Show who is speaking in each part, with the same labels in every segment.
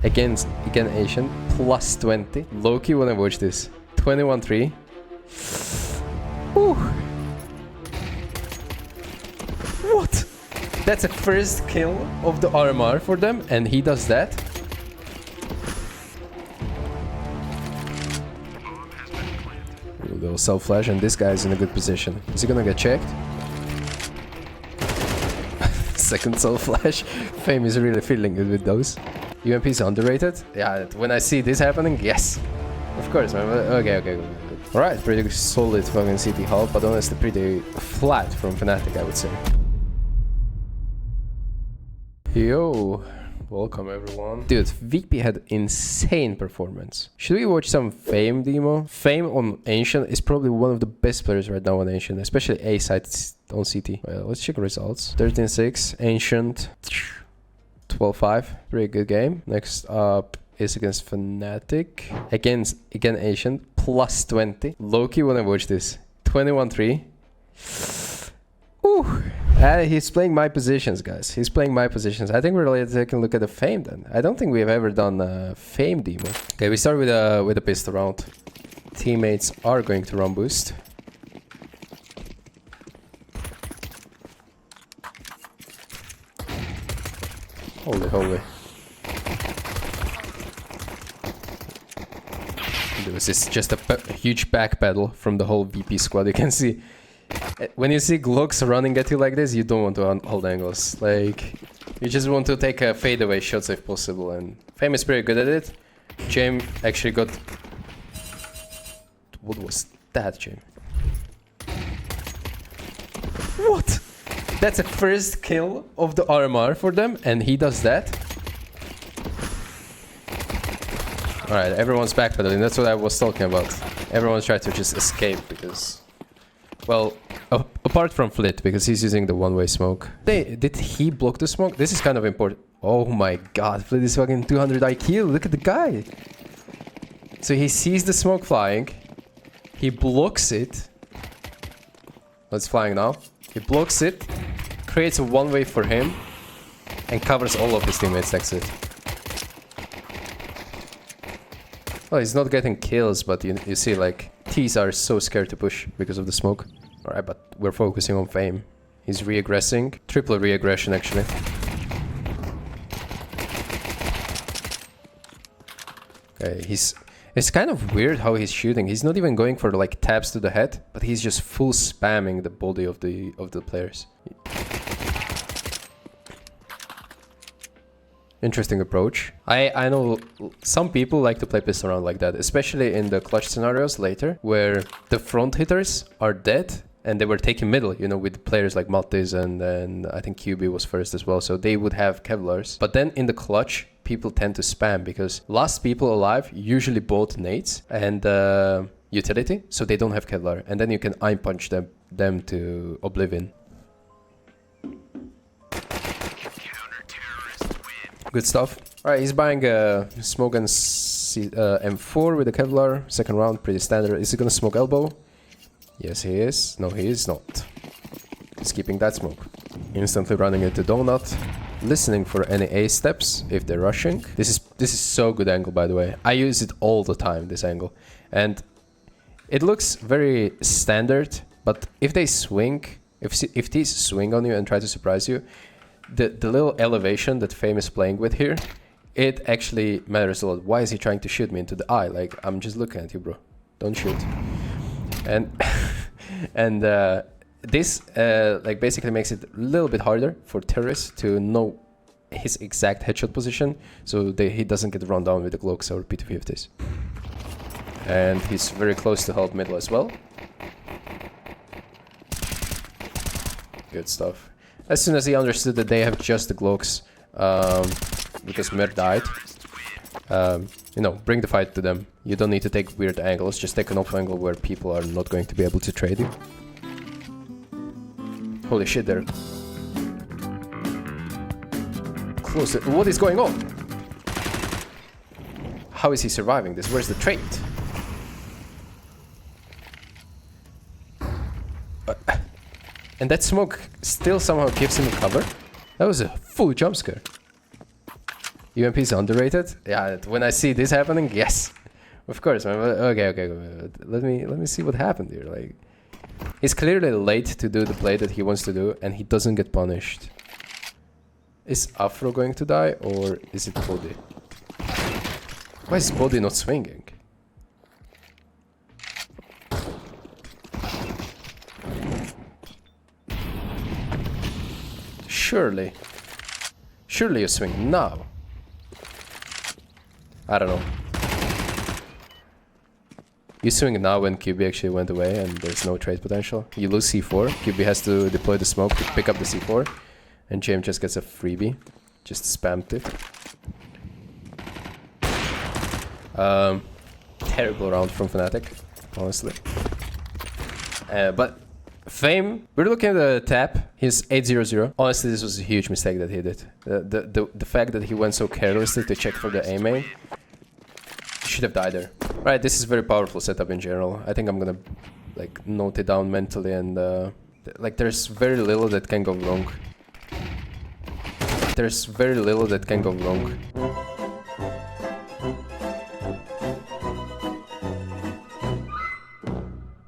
Speaker 1: Again, Ancient, plus 20. Low-key when I watch this. 21-3. Whew. What? That's a first kill of the RMR for them, and he does that. A little self-flash, and this guy's in a good position. Is he gonna get checked? Second self-flash. Fame is really feeling good with those. UMP is underrated? Yeah, when I see this happening, yes. Of course, man. Okay. Alright, pretty solid fucking CT hull, but honestly pretty flat from Fnatic, I would say. Yo, welcome everyone. Dude, VP had insane performance. Should we watch some Fame demo? Fame on Ancient is probably one of the best players right now on Ancient, especially A side on CT. Well, let's check results. 13-6, Ancient, 12-5. Pretty good game. Next up is against Fnatic. Again, Ancient, plus 20. Low-key when I watch this. 21-3. Ooh. He's playing my positions, guys. He's playing my positions. I think we're really taking a look at the Fame then. I don't think we've ever done a Fame demo. Okay, we start with a pistol round. Teammates are going to run boost. Holy. This is just a huge back pedal from the whole VP squad. You can see, when you see Glocks running at you like this, you don't want to hold angles. Like, you just want to take a fadeaway shots if possible, and Fame is pretty good at it. James actually got... What was that, James? What? That's a first kill of the RMR for them, and he does that. Alright, everyone's backpedaling. That's what I was talking about. Everyone's trying to just escape because... Well, apart from Flit, because he's using the one-way smoke. Did he block the smoke? This is kind of important. Oh my god, Flit is fucking 200 IQ. Look at the guy. So he sees the smoke flying. He blocks it. It's flying now. He blocks it, creates a one-way for him, and covers all of his teammates next to it. Well, he's not getting kills, but you see, like, T's are so scared to push because of the smoke. Alright, but we're focusing on Fame. He's re-aggressing. Triple re-aggression, actually. Okay, it's kind of weird how he's shooting. He's not even going for, like, taps to the head, but he's just full spamming the body of the players. Interesting approach. I know some people like to play pistol round like that, especially in the clutch scenarios later, where the front hitters are dead and they were taking middle, you know, with players like Maltese and I think QB was first as well, so they would have Kevlars. But then in the clutch, people tend to spam because last people alive usually bought nades and utility, so they don't have Kevlar, and then you can eye punch them to oblivion. Good stuff. Alright, he's buying a smoke and M4 with a Kevlar. Second round, pretty standard. Is he gonna smoke elbow? Yes, he is. No, he is not. He's keeping that smoke. Instantly running into donut. Listening for any A steps if they're rushing. This is so good angle, by the way. I use it all the time, this angle. And it looks very standard, but if they swing, if these swing on you and try to surprise you, the little elevation that Fame is playing with here, it actually matters a lot. Why is he trying to shoot me into the eye? Like, I'm just looking at you, bro. Don't shoot. And this like basically makes it a little bit harder for terrorists to know his exact headshot position, so he doesn't get run down with the Glocks or P250s. And he's very close to help middle as well. Good stuff. As soon as he understood that they have just the Glocks, because Mer died, you know, bring the fight to them. You don't need to take weird angles, just take an off angle where people are not going to be able to trade you. Holy shit, they're close to... What is going on? How is he surviving this? Where's the trade? And that smoke still somehow gives him a cover. That was a full jump scare. UMP is underrated. Yeah, when I see this happening, yes, of course. Okay. Let me see what happened here. Like, he's clearly late to do the play that he wants to do, and he doesn't get punished. Is Afro going to die, or is it Body? Why is Body not swinging? Surely you swing now. I don't know. You swing now when QB actually went away and there's no trade potential. You lose C4. QB has to deploy the smoke to pick up the C4. And JM just gets a freebie. Just spammed it. Terrible round from Fnatic, honestly. But Fame, we're looking at the tap. He's 8-0-0. Honestly, this was a huge mistake that he did. The fact that he went so carelessly to check for the A main. He should have died there. Right, this is very powerful setup in general. I think I'm gonna like note it down mentally and like there's very little that can go wrong. There's very little that can go wrong.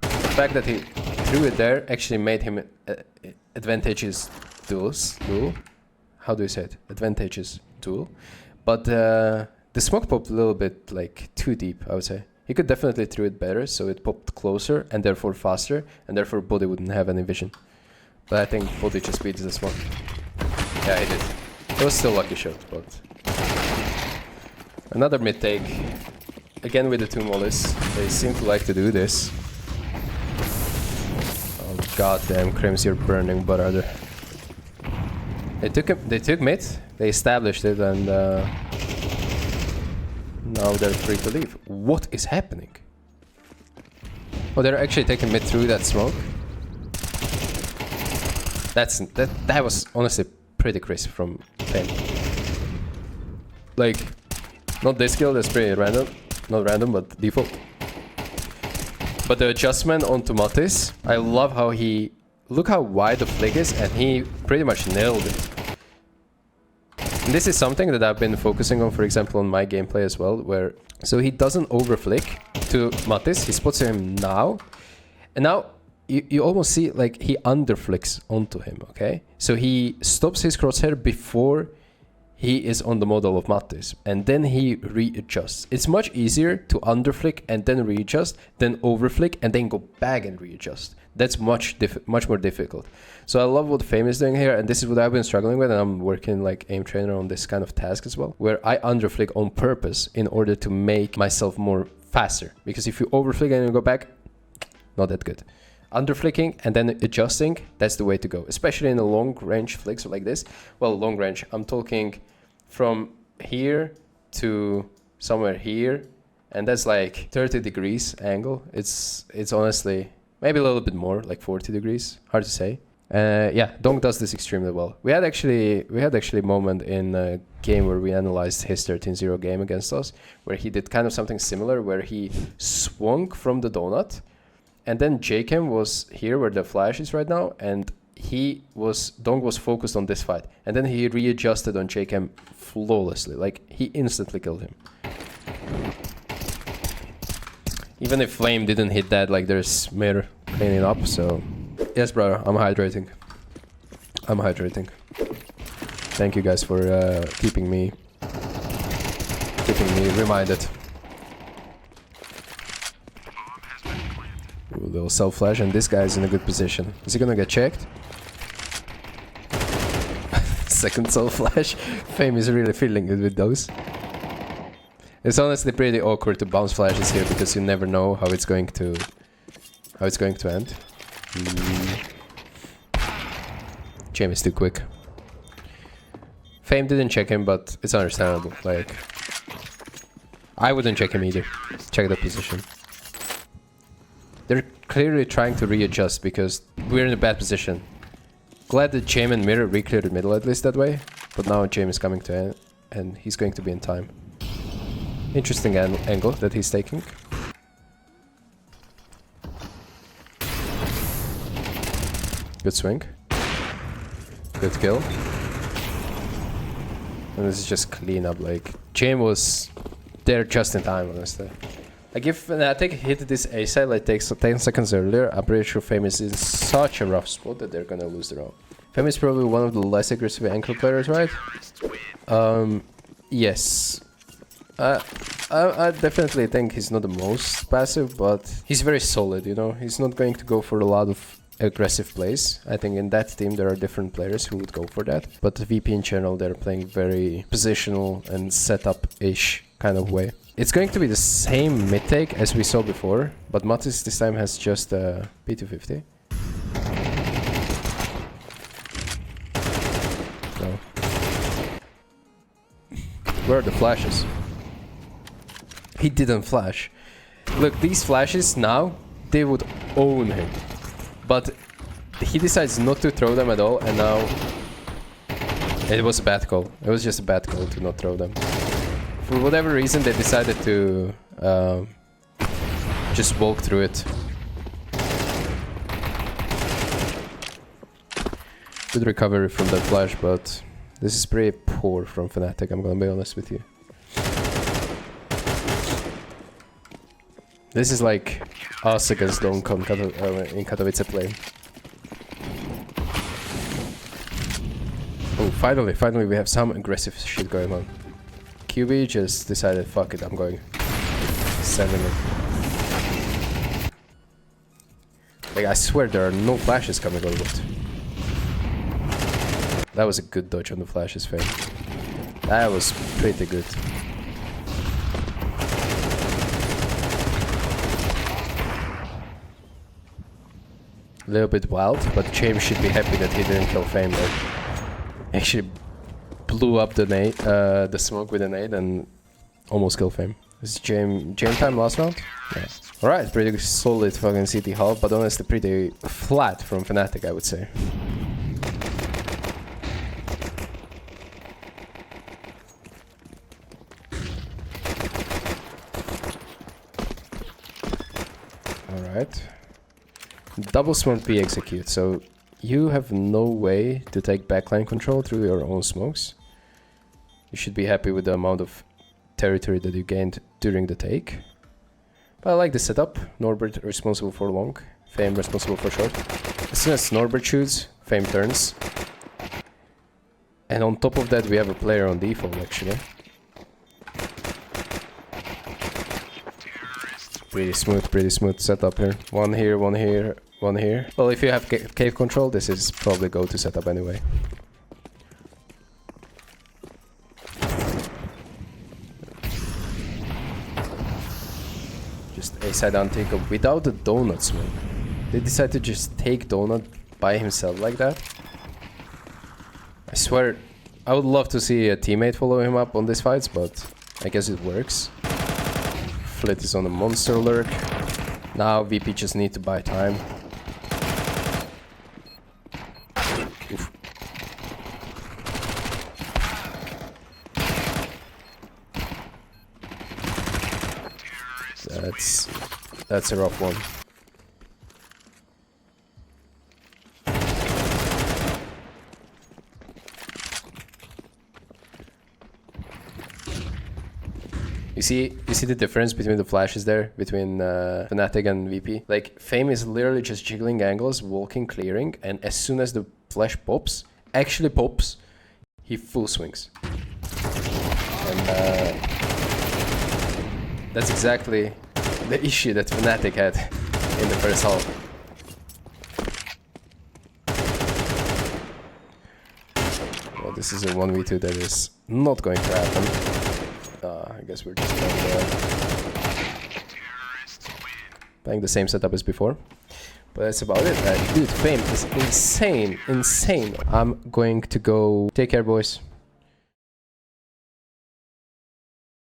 Speaker 1: The fact that he threw it there actually made him advantageous duel. How do you say it? Advantageous duel. But the smoke popped a little bit like too deep, I would say. He could definitely throw it better, so it popped closer and therefore faster, and therefore Body wouldn't have any vision. But I think Body just beats the smoke. Yeah, he did. It was still a lucky shot, but... Another mid take. Again with the two mollies. They seem to like to do this. Oh goddamn, Crims, you're burning, brother. They took mid, they established it, and now they're free to leave. What is happening? Oh, they're actually taking mid through that smoke. That was honestly pretty crisp from Fame. Like, not this kill, that's pretty random. Not random, but default. But the adjustment onto Mattis, I love how he... Look how wide the flick is, and he pretty much nailed it. And this is something that I've been focusing on, for example, on my gameplay as well, where... So he doesn't overflick to Mattis, he spots him now. And now, you almost see, like, he underflicks onto him, okay? So he stops his crosshair before he is on the model of Mattis, and then he readjusts. It's much easier to underflick and then readjust than overflick and then go back and readjust. That's much more difficult. So I love what Fame is doing here, and this is what I've been struggling with, and I'm working like aim trainer on this kind of task as well, where I underflick on purpose in order to make myself more faster. Because if you overflick and you go back, not that good. Underflicking and then adjusting, that's the way to go, especially in a long range flicks like this. Well, long range, I'm talking from here to somewhere here, and that's like 30 degrees angle. It's honestly maybe a little bit more, like 40 degrees, hard to say. Yeah, Donk does this extremely well. We had actually a moment in a game where we analyzed his 13-0 game against us, where he did kind of something similar, where he swung from the donut. And then JCam was here where the flash is right now, and Donk was focused on this fight. And then he readjusted on JCam flawlessly, like he instantly killed him. Even if Flame didn't hit that, like there's Mir cleaning up, so... Yes, brother, I'm hydrating. Thank you guys for keeping me reminded. Ooh, little self flash, and this guy's in a good position. Is he gonna get checked? Second self flash. Fame is really feeling it with those. It's honestly pretty awkward to bounce flashes here because you never know how it's going to end. Jam is too quick. Fame didn't check him, but it's understandable. Like, I wouldn't check him either. Check the position. They're clearly trying to readjust because we're in a bad position. Glad that Jam and Mirror re-cleared the middle at least that way, but now Jam is coming to end and he's going to be in time. Interesting angle that he's taking. Good swing. Good kill. And this is just clean up. Like, Jame was there just in time, honestly. Like, if Fnatic hit this A side like takes 10 seconds earlier, I'm pretty sure Fame is in such a rough spot that they're gonna lose the round. Fame is probably one of the less aggressive anchor players, right? Yes. I definitely think he's not the most passive, but he's very solid, you know? He's not going to go for a lot of aggressive plays. I think in that team there are different players who would go for that. But VP in general, they're playing very positional and setup-ish kind of way. It's going to be the same mid take as we saw before, but Matis this time has just a P250. No. Where are the flashes? He didn't flash. Look, these flashes now, they would own him. But he decides not to throw them at all, and now it was a bad call. It was just a bad call to not throw them. For whatever reason, they decided to just walk through it. Good recovery from that flash, but this is pretty poor from Fnatic, I'm gonna be honest with you. This is like us against donk in Katowice play. Oh, finally we have some aggressive shit going on. QB just decided, fuck it, I'm going. Sending it. Like, I swear there are no flashes coming over it. That was a good dodge on the flashes, Fame. That was pretty good. A little bit wild, but James should be happy that he didn't kill Fame. Like, actually blew up the nade, the smoke with a nade and almost killed Fame. This is Jame time last round? Yeah. Alright, pretty solid fucking City Hall, but honestly pretty flat from Fnatic, I would say. Alright. Double smoke B execute, so you have no way to take backline control through your own smokes. You should be happy with the amount of territory that you gained during the take. But I like the setup. Norbert responsible for long, Fame responsible for short. As soon as Norbert shoots, Fame turns. And on top of that we have a player on default actually. Pretty smooth setup here. One here, one here, one here. Well, if you have cave control, this is probably go-to setup anyway. Just A-side anti-go without the donut smoke. They decided to just take donut by himself like that. I swear, I would love to see a teammate follow him up on these fights, but I guess it works. Flit is on a monster lurk. Now VP just need to buy time. Oof. That's a rough one. You see the difference between the flashes there, between Fnatic and VP? Like, Fame is literally just jiggling angles, walking, clearing, and as soon as the flash pops, actually pops, he full swings. And that's exactly the issue that Fnatic had in the first half. Well, this is a 1v2 that is not going to happen. I guess we're just playing the same setup as before. But that's about it. Dude, Fame is insane. I'm going to go. Take care, boys.